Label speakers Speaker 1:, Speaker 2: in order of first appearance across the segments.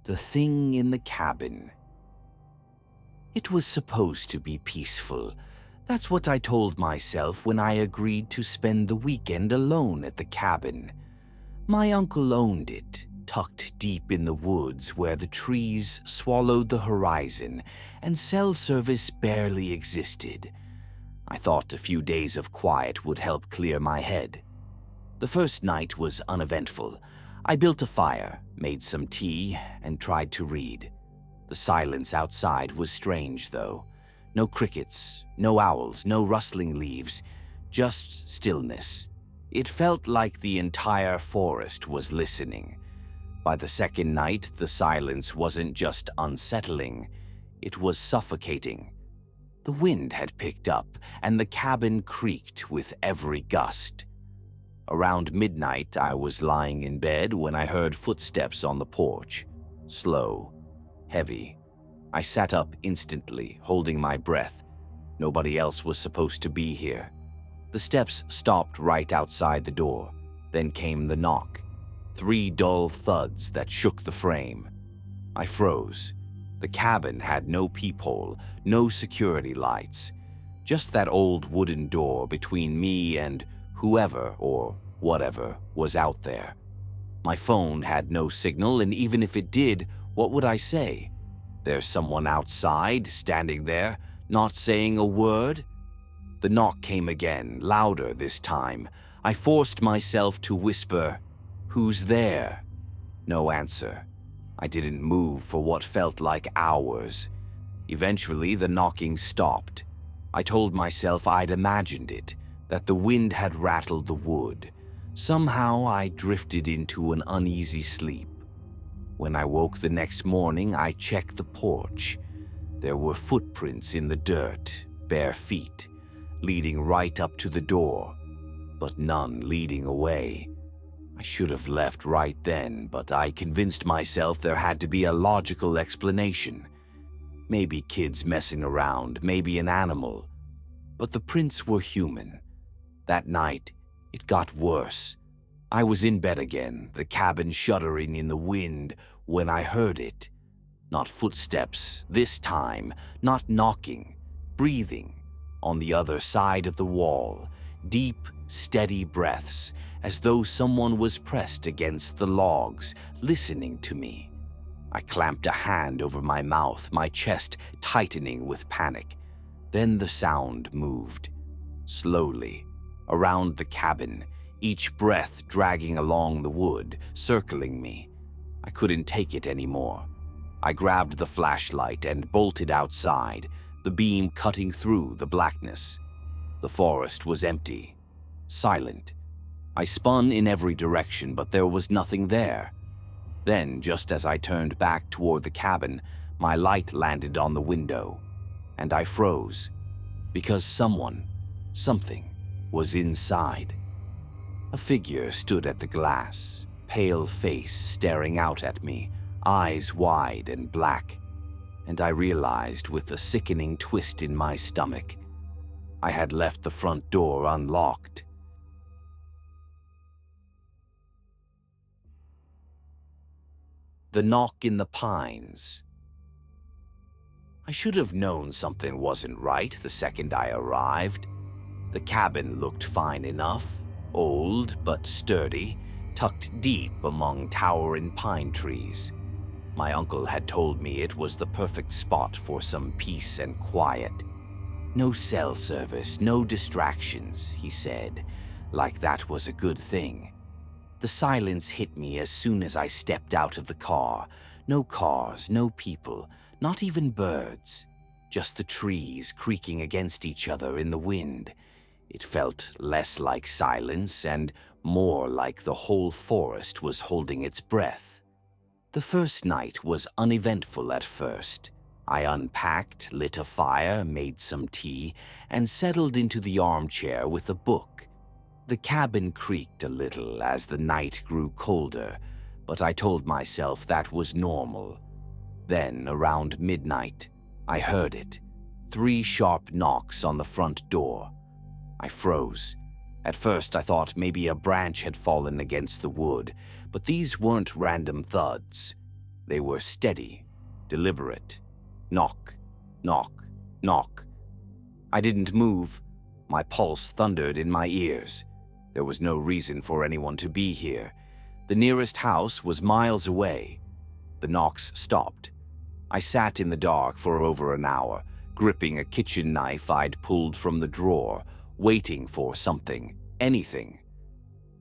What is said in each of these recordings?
Speaker 1: The thing in the cabin. It was supposed to be peaceful. That's what I told myself when I agreed to spend the weekend alone at the cabin. My uncle owned it, tucked deep in the woods where the trees swallowed the horizon and cell service barely existed. I thought a few days of quiet would help clear my head. The first night was uneventful. I built a fire, made some tea, and tried to read. The silence outside was strange, though. No crickets, no owls, no rustling leaves, just stillness. It felt like the entire forest was listening. By the second night, the silence wasn't just unsettling, it was suffocating. The wind had picked up, and the cabin creaked with every gust. Around midnight, I was lying in bed when I heard footsteps on the porch. Slow, heavy. I sat up instantly, holding my breath. Nobody else was supposed to be here. The steps stopped right outside the door. Then came the knock. 3 dull thuds that shook the frame. I froze. The cabin had no peephole, no security lights. Just that old wooden door between me and whoever or whatever was out there. My phone had no signal, and even if it did, what would I say? There's someone outside, standing there, not saying a word? The knock came again, louder this time. I forced myself to whisper, "Who's there?" No answer. I didn't move for what felt like hours. Eventually, the knocking stopped. I told myself I'd imagined it, that the wind had rattled the wood. Somehow, I drifted into an uneasy sleep. When I woke the next morning, I checked the porch. There were footprints in the dirt, bare feet, leading right up to the door, but none leading away. I should have left right then, but I convinced myself there had to be a logical explanation. Maybe kids messing around, maybe an animal. But the prints were human. That night, it got worse. I was in bed again, the cabin shuddering in the wind, when I heard it. Not footsteps, this time, not knocking, breathing. On the other side of the wall, deep, steady breaths, as though someone was pressed against the logs, listening to me. I clamped a hand over my mouth, my chest tightening with panic. Then the sound moved, slowly, around the cabin, each breath dragging along the wood, circling me. I couldn't take it anymore. I grabbed the flashlight and bolted outside, the beam cutting through the blackness. The forest was empty, silent. I spun in every direction, but there was nothing there. Then, just as I turned back toward the cabin, my light landed on the window, and I froze, because something, was inside. A figure stood at the glass, pale face staring out at me, eyes wide and black, and I realized with a sickening twist in my stomach, I had left the front door unlocked. The knock in the pines. I should have known something wasn't right the second I arrived. The cabin looked fine enough, old but sturdy, tucked deep among towering pine trees. My uncle had told me it was the perfect spot for some peace and quiet. No cell service, no distractions, he said, like that was a good thing. The silence hit me as soon as I stepped out of the car. No cars, no people, not even birds. Just the trees creaking against each other in the wind. It felt less like silence and more like the whole forest was holding its breath. The first night was uneventful at first. I unpacked, lit a fire, made some tea, and settled into the armchair with a book. The cabin creaked a little as the night grew colder, but I told myself that was normal. Then, around midnight, I heard it. 3 sharp knocks on the front door. I froze. At first, I thought maybe a branch had fallen against the wood, but these weren't random thuds. They were steady, deliberate. Knock, knock, knock. I didn't move. My pulse thundered in my ears. There was no reason for anyone to be here. The nearest house was miles away. The knocks stopped. I sat in the dark for over an hour, gripping a kitchen knife I'd pulled from the drawer, waiting for something, anything.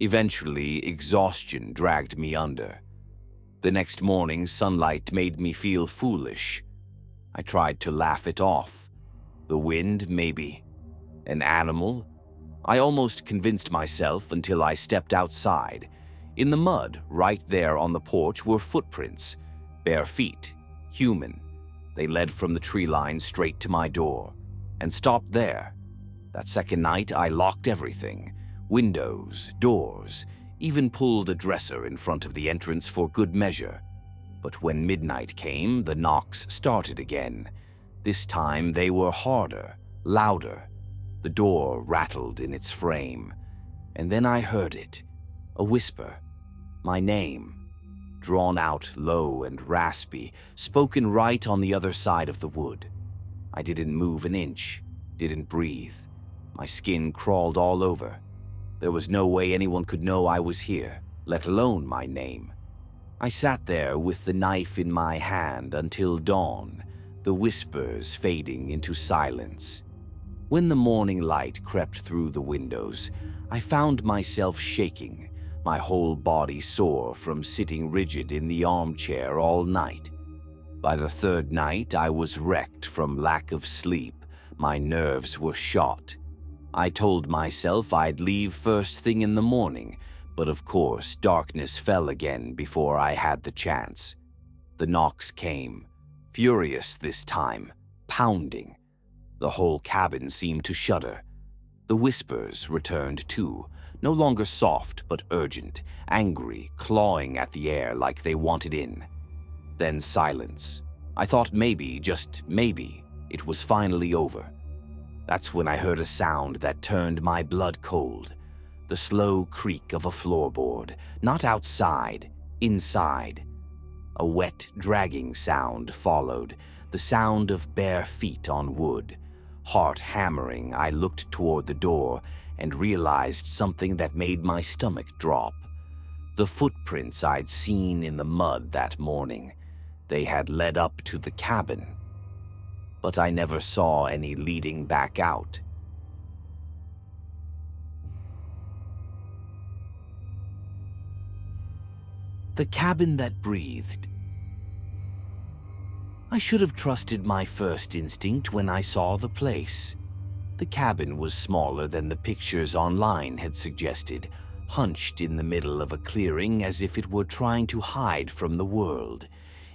Speaker 1: Eventually, exhaustion dragged me under. The next morning, sunlight made me feel foolish. I tried to laugh it off. The wind, maybe. An animal? I almost convinced myself until I stepped outside. In the mud, right there on the porch, were footprints. Bare feet. Human. They led from the tree line straight to my door. And stopped there. That second night, I locked everything. Windows, doors, even pulled a dresser in front of the entrance for good measure. But when midnight came, the knocks started again. This time they were harder, louder. The door rattled in its frame. And then I heard it. A whisper. My name. Drawn out low and raspy, spoken right on the other side of the wood. I didn't move an inch, didn't breathe. My skin crawled all over. There was no way anyone could know I was here, let alone my name. I sat there with the knife in my hand until dawn, the whispers fading into silence. When the morning light crept through the windows, I found myself shaking, my whole body sore from sitting rigid in the armchair all night. By the third night, I was wrecked from lack of sleep. My nerves were shot. I told myself I'd leave first thing in the morning, but of course, darkness fell again before I had the chance. The knocks came, furious this time, pounding. The whole cabin seemed to shudder. The whispers returned too, no longer soft but urgent, angry, clawing at the air like they wanted in. Then silence. I thought maybe, just maybe, it was finally over. That's when I heard a sound that turned my blood cold. The slow creak of a floorboard, not outside, inside. A wet, dragging sound followed, the sound of bare feet on wood. Heart hammering, I looked toward the door and realized something that made my stomach drop. The footprints I'd seen in the mud that morning. They had led up to the cabin. But I never saw any leading back out. The cabin that breathed. I should have trusted my first instinct when I saw the place. The cabin was smaller than the pictures online had suggested, hunched in the middle of a clearing as if it were trying to hide from the world.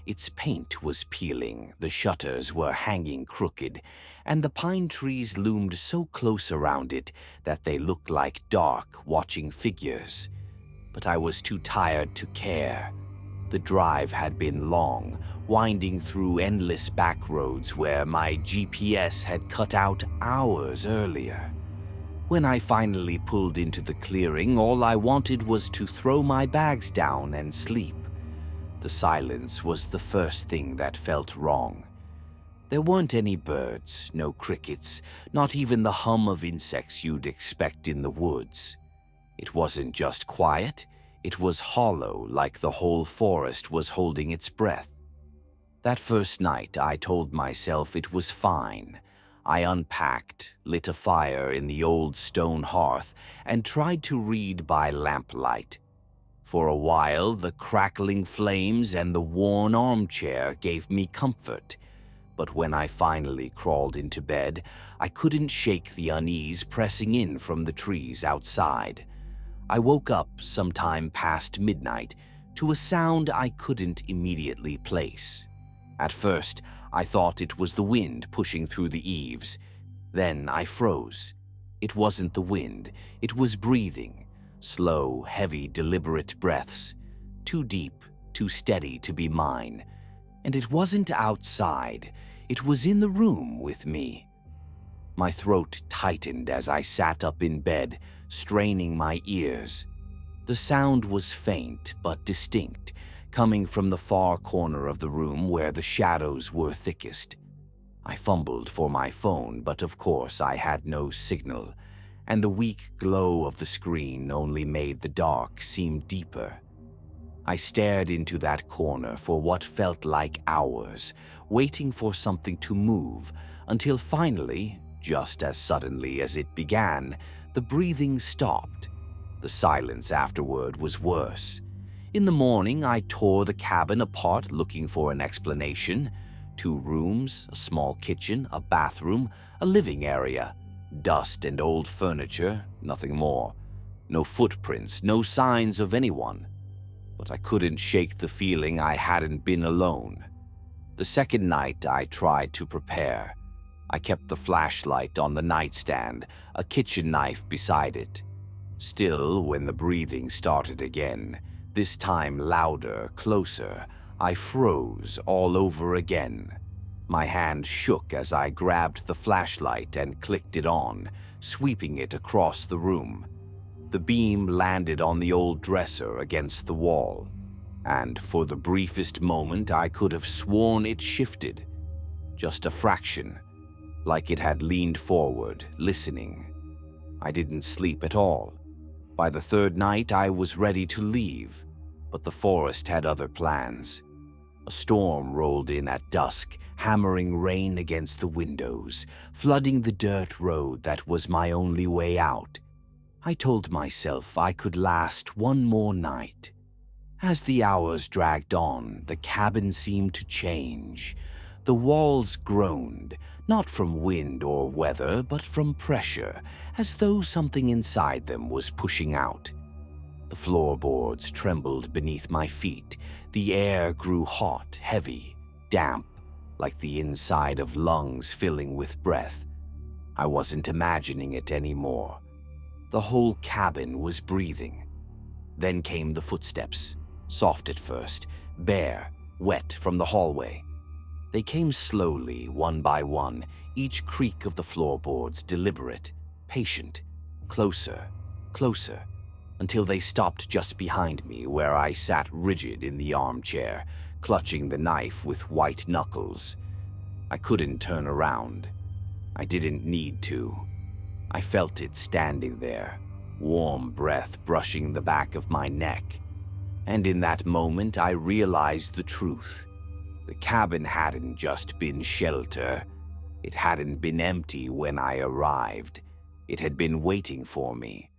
Speaker 1: Its paint was peeling, the shutters were hanging crooked, and the pine trees loomed so close around it that they looked like dark, watching figures. But I was too tired to care. The drive had been long, winding through endless back roads where my GPS had cut out hours earlier. When I finally pulled into the clearing, all I wanted was to throw my bags down and sleep. The silence was the first thing that felt wrong. There weren't any birds, no crickets, not even the hum of insects you'd expect in the woods. It wasn't just quiet, it was hollow, like the whole forest was holding its breath. That first night, I told myself it was fine. I unpacked, lit a fire in the old stone hearth, and tried to read by lamplight. For a while, the crackling flames and the worn armchair gave me comfort. But when I finally crawled into bed, I couldn't shake the unease pressing in from the trees outside. I woke up sometime past midnight to a sound I couldn't immediately place. At first, I thought it was the wind pushing through the eaves. Then I froze. It wasn't the wind, it was breathing. Slow, heavy, deliberate breaths. Too deep, too steady to be mine. And it wasn't outside, it was in the room with me. My throat tightened as I sat up in bed, straining my ears. The sound was faint but distinct, coming from the far corner of the room where the shadows were thickest. I fumbled for my phone, but of course I had no signal, and the weak glow of the screen only made the dark seem deeper. I stared into that corner for what felt like hours, waiting for something to move, until finally, just as suddenly as it began, the breathing stopped. The silence afterward was worse. In the morning, I tore the cabin apart looking for an explanation. 2 rooms, a small kitchen, a bathroom, a living area. Dust and old furniture, nothing more. No footprints, no signs of anyone. But I couldn't shake the feeling I hadn't been alone. The second night, I tried to prepare. I kept the flashlight on the nightstand, a kitchen knife beside it. Still, when the breathing started again, this time louder, closer, I froze all over again. My hand shook as I grabbed the flashlight and clicked it on, sweeping it across the room. The beam landed on the old dresser against the wall, and for the briefest moment I could have sworn it shifted. Just a fraction, like it had leaned forward, listening. I didn't sleep at all. By the third night, I was ready to leave, but the forest had other plans. A storm rolled in at dusk, hammering rain against the windows, flooding the dirt road that was my only way out. I told myself I could last one more night. As the hours dragged on, the cabin seemed to change. The walls groaned, not from wind or weather, but from pressure, as though something inside them was pushing out. The floorboards trembled beneath my feet. The air grew hot, heavy, damp, like the inside of lungs filling with breath. I wasn't imagining it anymore. The whole cabin was breathing. Then came the footsteps, soft at first, bare, wet from the hallway. They came slowly, one by one, each creak of the floorboards deliberate, patient, closer, closer, until they stopped just behind me where I sat rigid in the armchair, clutching the knife with white knuckles. I couldn't turn around. I didn't need to. I felt it standing there, warm breath brushing the back of my neck. And in that moment I realized the truth. The cabin hadn't just been shelter. It hadn't been empty when I arrived. It had been waiting for me.